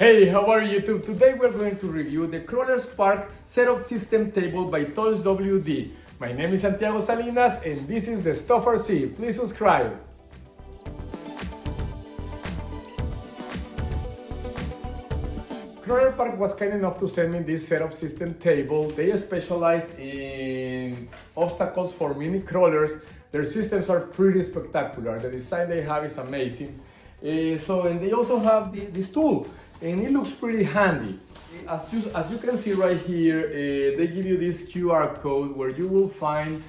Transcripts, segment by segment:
Hey, how are you YouTube? Today we're going to review the Crawler Spark Setup System Table by Touch WD. My name is Santiago Salinas and this is the Stuff RC. Please subscribe. Crawler Park was kind enough to send me this setup system table. They specialize in obstacles for mini crawlers. Their systems are pretty spectacular. The design they have is amazing. And they also have this tool, and it looks pretty handy. As you can see right here, they give you this QR code where you will find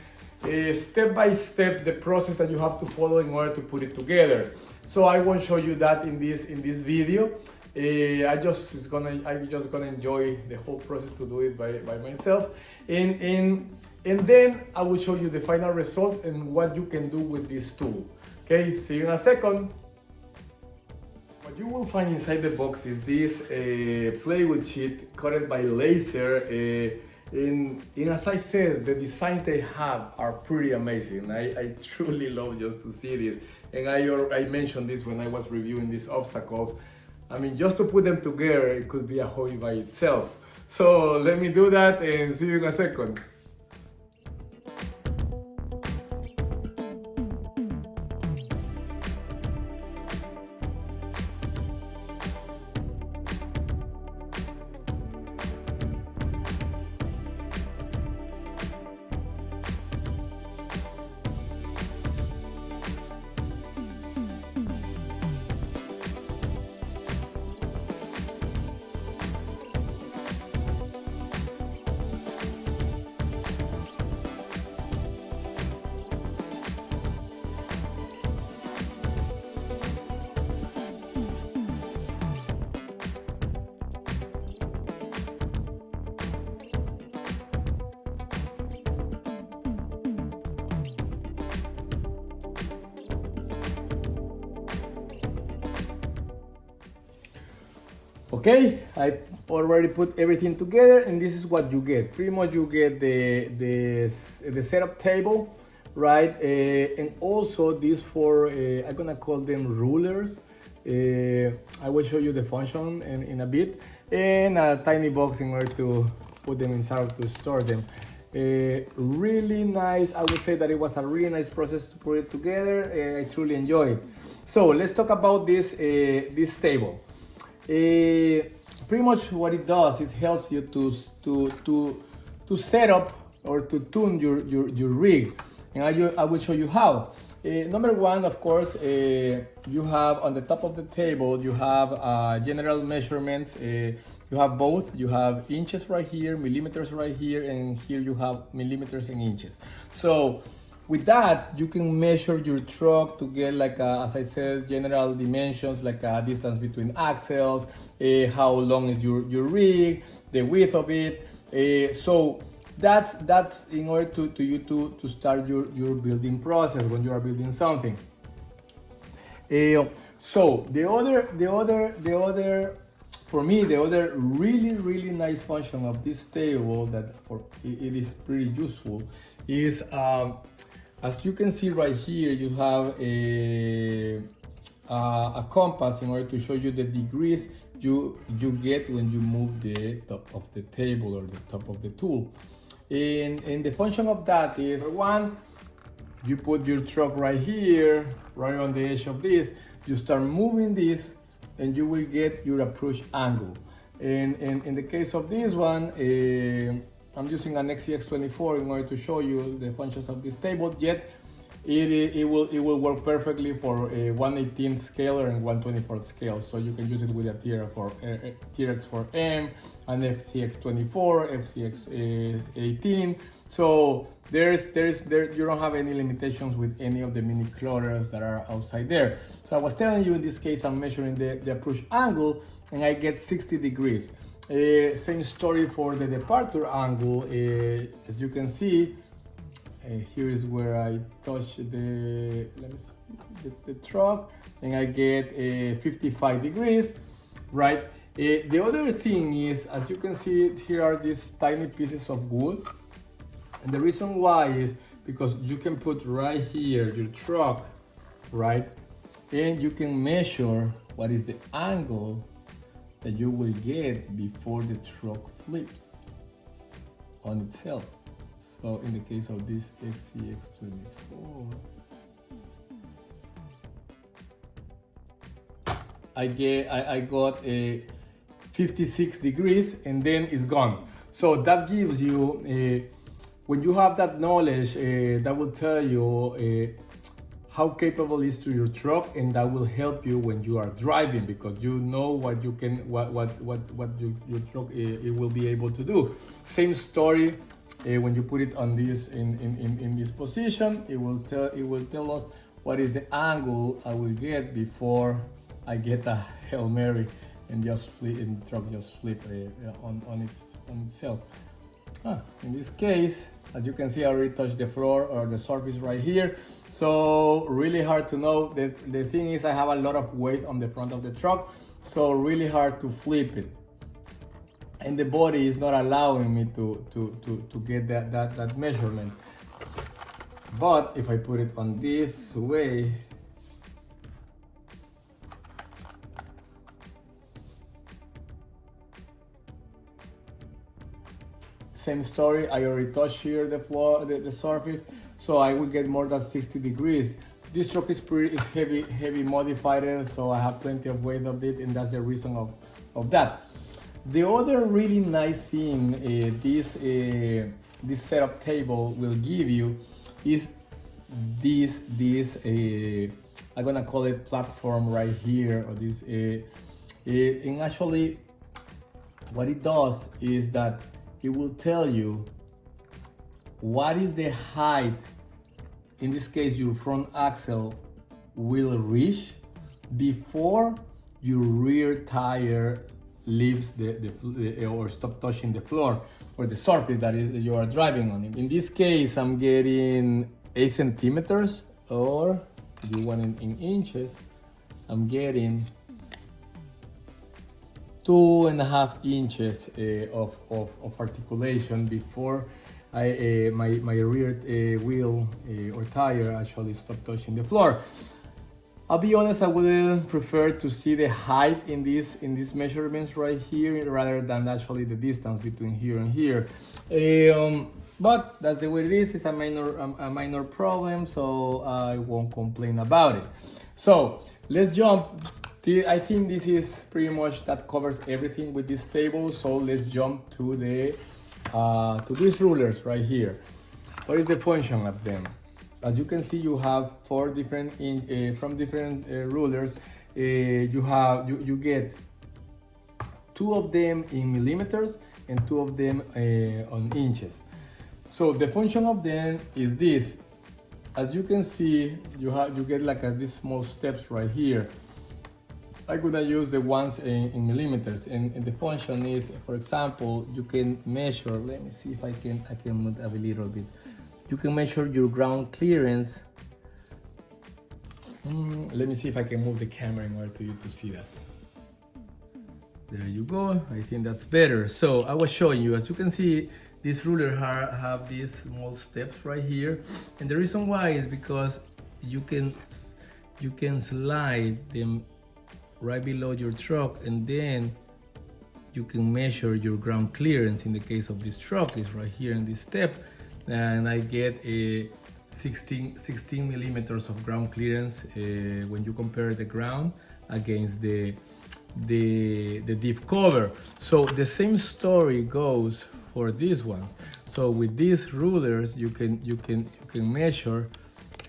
step by step the process that you have to follow in order to put it together. So I won't show you that in this video. I just gonna enjoy the whole process to do it by myself, and then I will show you the final result and what you can do with this tool. Okay, see you in a second. What you will find inside the box is this plywood sheet cut by laser. And as I said, the designs they have are pretty amazing. I truly love just to see this. And I mentioned this when I was reviewing these obstacles. I mean, just to put them together, it could be a hobby by itself. So let me do that and see you in a second. Okay, I already put everything together, and this is what you get. Pretty much you get the setup table, right? And also these four, I'm gonna call them rulers. I will show you the function in a bit, and a tiny box in order to put them inside to store them. Really nice. I would say that it was a really nice process to put it together. I truly enjoyed it. So let's talk about this table. Pretty much what it does, it helps you to set up or to tune your rig, and I will show you how. Number one, of course, you have on the top of the table, you have general measurements. You have both. You have inches right here, millimeters right here, and here you have millimeters and inches. So with that, you can measure your truck to get, like as I said, general dimensions, like a distance between axles, how long is your rig, the width of it. So that's in order to start your building process when you are building something. So the other for me, the other really nice function of this table that it is pretty useful is, as you can see right here, you have a compass in order to show you the degrees you get when you move the top of the table or the top of the tool. And the function of that is, one, you put your truck right here, right on the edge of this, you start moving this, and you will get your approach angle. And in the case of this one, I'm using an XCX24 in order to show you the functions of this table, yet it will work perfectly for a 1/18 scaler and 1/24 scale. So you can use it with a TRX4M, an XCX24, FCX18. So there you don't have any limitations with any of the mini crawlers that are outside there. So I was telling you, in this case, I'm measuring the approach angle, and I get 60 degrees. Same story for the departure angle. As you can see, here is where I touch the truck, and I get 55 degrees, right? The other thing is, as you can see, here are these tiny pieces of wood, and the reason why is because you can put right here your truck, right? And you can measure what is the angle that you will get before the truck flips on itself. So in the case of this XCX24, I got a 56 degrees and then it's gone. So that gives you, when you have that knowledge, that will tell you how capable is to your truck, and that will help you when you are driving, because you know what you can, what your truck it will be able to do. Same story when you put it on this in this position, it will tell us what is the angle I will get before I get a Hail Mary and just flip, and the truck just flip on itself. In this case, as you can see, I already touched the floor or the surface right here. So really hard to know. The thing is, I have a lot of weight on the front of the truck, so really hard to flip it. And the body is not allowing me to get that measurement. But if I put it on this way, same story, I already touched here the floor, the surface, so I will get more than 60 degrees. This truck is heavy modified, so I have plenty of weight of it, and that's the reason of that. The other really nice thing this setup table will give you is this I'm gonna call it platform right here, or this and actually what it does is that it will tell you what is the height, in this case your front axle will reach before your rear tire leaves or stop touching the floor or the surface that you are driving on. In this case, I'm getting 8 centimeters, or if you want in inches, I'm getting 2.5 inches of articulation before my rear wheel or tire actually stop touching the floor. I'll be honest, I would prefer to see the height in these measurements right here rather than actually the distance between here and here. But that's the way it is. It's a minor problem, so I won't complain about it. So let's jump. I think this is pretty much that covers everything with this table. So let's jump to these rulers right here. What is the function of them? As you can see, you have 4 different from different rulers. You get 2 of them in millimeters and 2 of them on inches. So the function of them is this. As you can see, you get like these small steps right here. I'm gonna use the ones in millimeters, and the function is, for example, you can measure. Let me see if I can move a little bit. You can measure your ground clearance. Let me see if I can move the camera in order for you to see that. There you go. I think that's better. So I was showing you, as you can see, this ruler have these small steps right here, and the reason why is because you can slide them right below your truck, and then you can measure your ground clearance. In the case of this truck, is right here in this step, and I get a 16 millimeters of ground clearance when you compare the ground against the diff cover. So the same story goes for these ones. So with these rulers, you can measure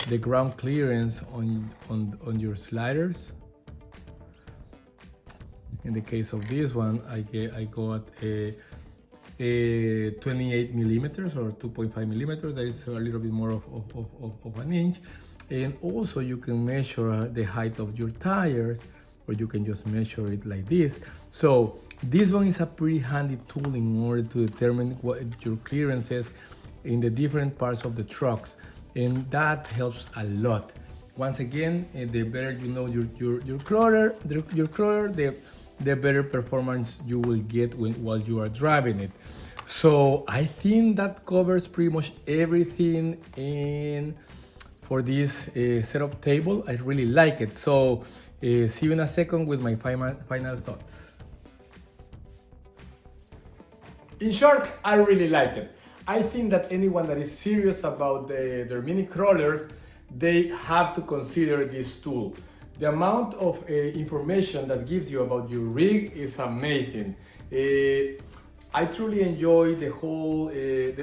the ground clearance on your sliders. In the case of this one, I got a 28 millimeters or 2.5 millimeters. That is a little bit more of an inch. And also you can measure the height of your tires, or you can just measure it like this. So this one is a pretty handy tool in order to determine what your clearance is in the different parts of the trucks, and that helps a lot. Once again, the better you know your crawler, the better performance you will get while you are driving it. So I think that covers pretty much everything for this setup table. I really like it. So see you in a second with my final thoughts. In short, I really like it. I think that anyone that is serious about their mini crawlers, they have to consider this tool. The amount of information that gives you about your rig is amazing. I truly enjoy the whole,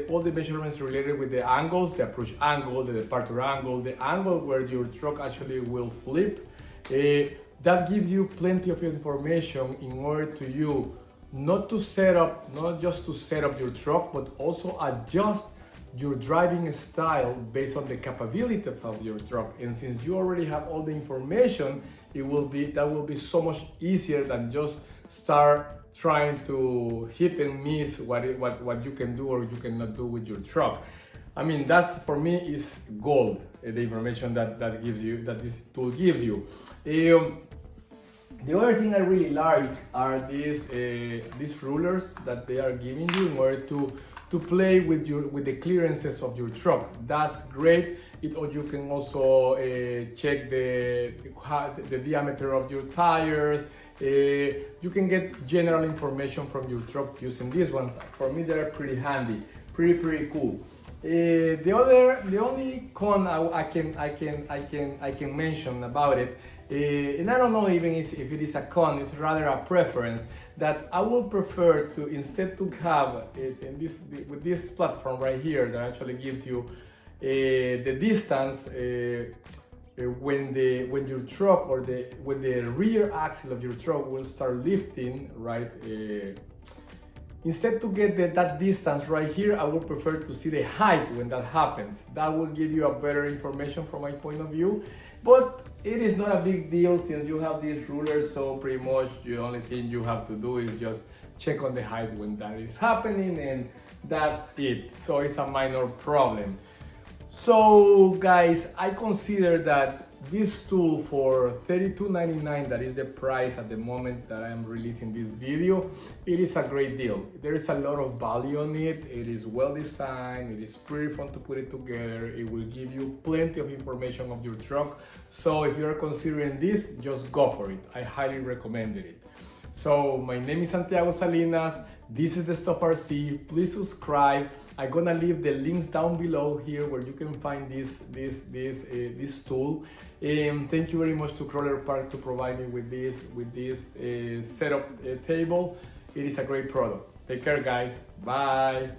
all the measurements related with the angles, the approach angle, the departure angle, the angle where your truck actually will flip. That gives you plenty of information in order to you not just to set up your truck, but also adjust your driving style based on the capability of your truck. And since you already have all the information, that will be so much easier than just start trying to hit and miss what you can do or you cannot do with your truck. I mean, that for me is gold, the information that this tool gives you. The other thing I really like are these rulers that they are giving you in order to play with the clearances of your truck. That's great. Or you can also check the diameter of your tires. You can get general information from your truck using these ones. For me, they're pretty handy, pretty cool. The only con I can mention about it, and I don't know even if it is a con, it's rather a preference, that I would prefer to, instead to have it with this platform right here that actually gives you the distance when your truck when the rear axle of your truck will start lifting, right? Instead to get that distance right here, I would prefer to see the height when that happens. That will give you a better information from my point of view. But it is not a big deal since you have these rulers, so pretty much the only thing you have to do is just check on the height when that is happening, and that's it. So it's a minor problem. So guys, I consider that this tool for $32.99, that is the price at the moment that I am releasing this video, it is a great deal. There is a lot of value on it. It is well designed. It is pretty fun to put it together. It will give you plenty of information of your truck. So if you're considering this, just go for it. I highly recommend it. So my name is Santiago Salinas. This is the Stuff RC. Please subscribe. I'm gonna leave the links down below here where you can find this tool. Thank you very much to Crawler Park to provide me with this setup table. It is a great product. Take care, guys. Bye.